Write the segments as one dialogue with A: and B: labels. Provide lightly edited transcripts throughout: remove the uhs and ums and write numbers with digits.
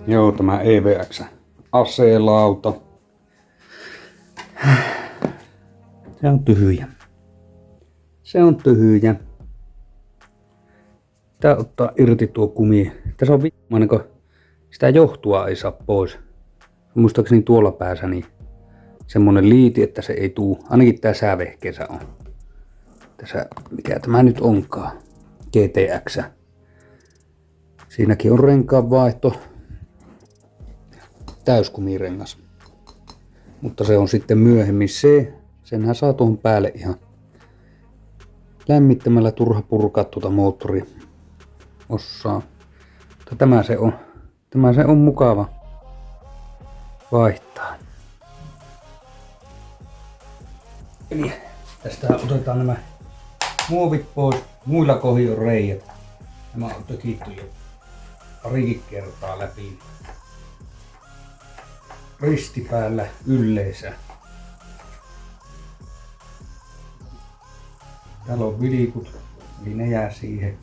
A: Joo, tämä EVX aselauta. Se on tyhjä. Se on tyhjä. Tää ottaa irti tuo kumi. Tässä on viimainen, kun sitä johtua ei saa pois. Muistaakseni tuolla päässä niin semmonen liiti, että se ei tuu. Ainakin tää säävehkeessä on. Tässä, mikä tämä nyt onkaan. GTX. Siinäkin on renkaan vaihto. Täyskumirengas. Mutta se on sitten myöhemmin se. Senhän saa tuohon päälle ihan lämmittämällä, turha purkaa tuota moottoriosaa. Mutta tämä se on. Tämä se on mukava vaihtaa. Eli tästä otetaan nämä muovit pois. Muilla kohdin on reijät. Nämä on tökitty jo parikin kertaa läpi. Ristipäällä yleisä. Täällä on vilikut, eli ne jää siihen.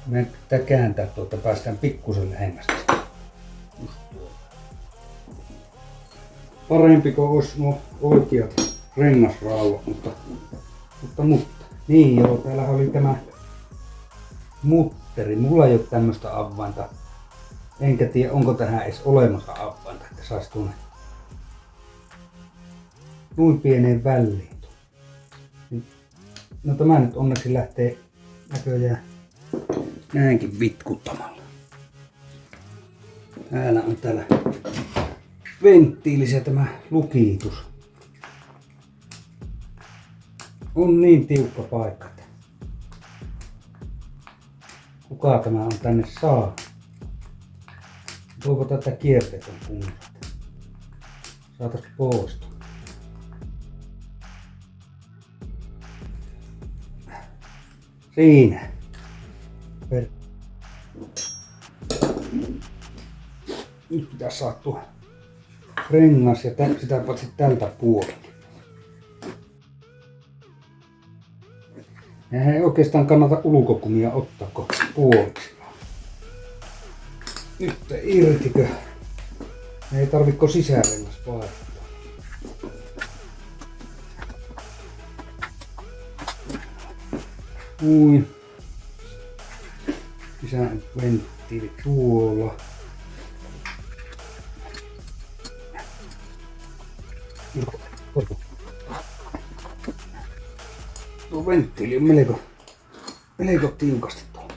A: Meidän pitää kääntää tuota, päästään pikkusen lähemmäs. Parempi kuin olisi nuo oikeat rengasraudat, mutta. Niin joo, täällä oli tämä mutteri. Mulla ei ole tämmöstä avainta. Enkä tiedä, onko tähän edes olemassa avainta, että saisi tuonne noin pieneen väliin. No tämä nyt onneksi lähtee näköjään näinkin vitkuttamalla. Täällä on venttiilissä tämä lukitus. On niin tiukka paikka, että kuka tämä on tänne saa. Voiko tätä kiertetä kunnossa? Saatais poistua. Siinä. Nyt pitää saada tuo rengas ja sitä paitsi tältä puolelta. Ja ei oikeastaan kannata ulkokumia ottaa puoliksi. Nyt irtikö? Ei tarvitko sisärengas vaihtaa. Sisäventtiili tuolla. Tuo venttiili on melko tiukasti tuolla.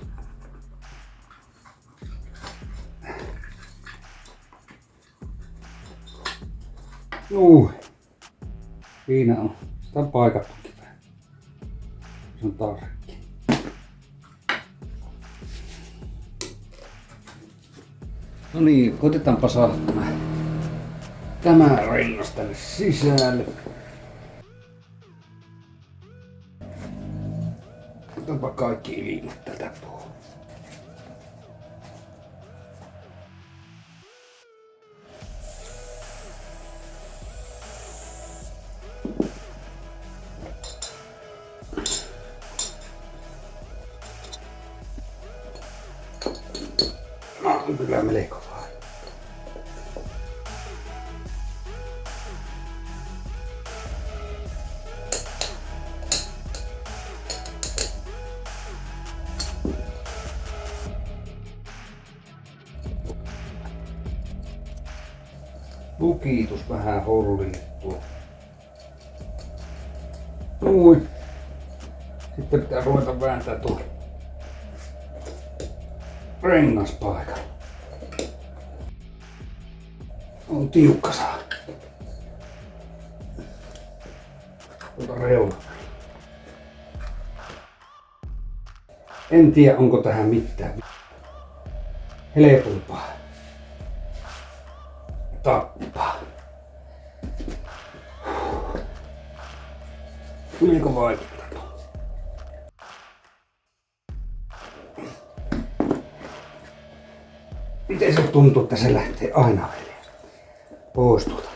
A: Siinä on. Sitä on paikattukin vähän. Se on tarkki. No niin, koitetaanpa saada tämä rengas tänne sisälle. Otetaanpa kaikki ilmat tätä puolella. On kyllä melko vaan. Lukitus vähän hollittua. Sitten pitää ruveta vääntää tuo rengaspaikalla. On tiukka saa. reuna. En tiedä onko tähän mitään helpompaa tappaa. Kuinka vaikuttaa? Miten se tuntuu, että se lähtee aina pois tuolta?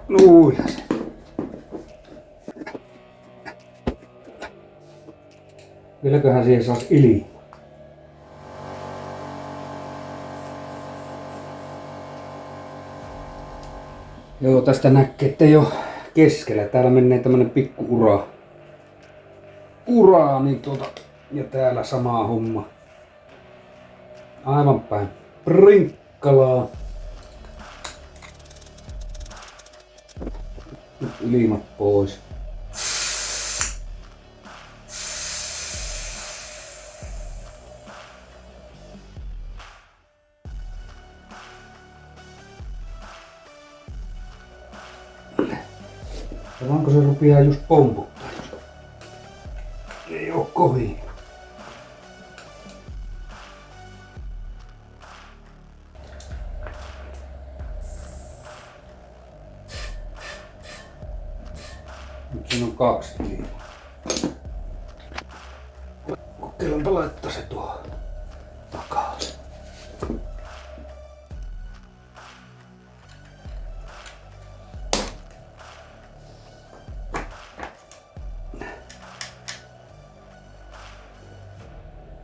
A: Nuija se. Vieläköhän siihen saisi ilmaa? Joo, tästä näkee, ettei oo keskellä. Täällä menee tämmönen pikku ura, niin ja täällä sama homma. Aivan päin prinkkalaa. Nyt ilmat pois. Ja onko se rupeaa just pomputtaa? Ei oo kovin. Nyt siinä on 2 ilmaa. Kokeillaanpa laittaa se tuohon takaisin.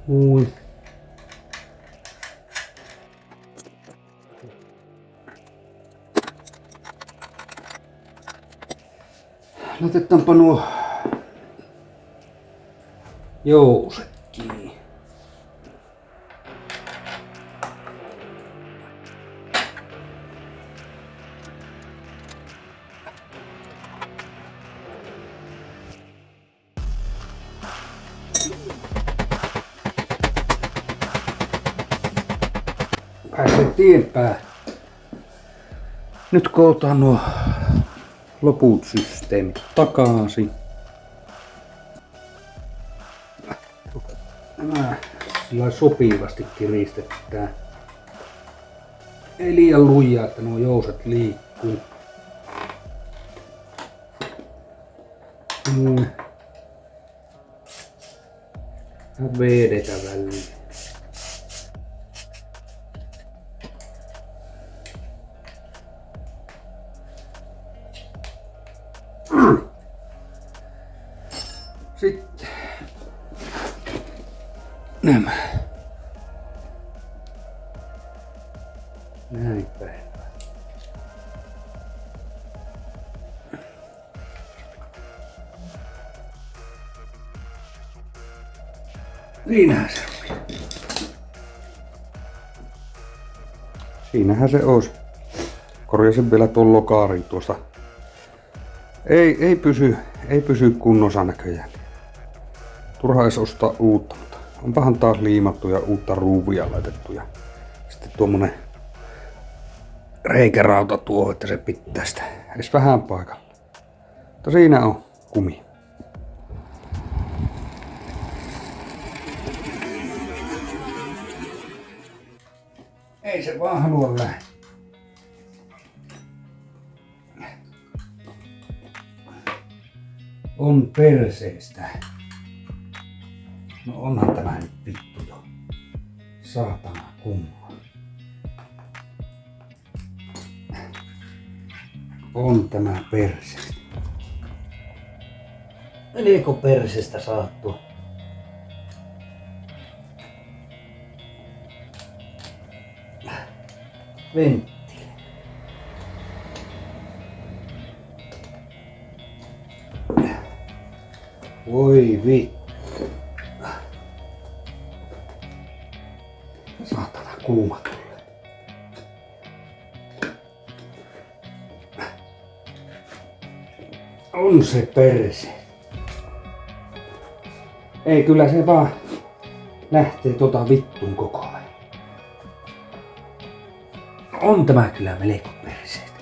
A: Ui. Laitetaanpa nuo jouset kiinni. Pääsee tien päälle. Nyt kootaan nuo loput systeemit takaisin. Nämä sillä sopivasti kiristetään. Ei liian lujaa, että nuo jouset liikkuu. Ja vedetä väliin. Sitten nämä. Näin päin. Siinähän se on. Siinähän se olisi. Korjasin vielä tuon lokaarin tuosta. Ei pysy kunnossa näköjään. Turha edes ostaa uutta, mutta onpahan taas liimattu ja uutta ruuvia laitettu. Ja sitten tuommoinen reikärauta tuo, että se pitää sitä edes vähän paikalla. Mutta siinä on kumi. Ei se vaan halua lähteä. On perseestä. No onhan tämä nyt vittu jo. Saatana kumma. On tämä perseestä. Meneekö perseestä saattua? Venttiili. Voi vittu. Saatana kuuma tulee. On se perse. Ei, kyllä se vaan lähtee vittuun koko ajan. On tämä kyllä melko perseestä.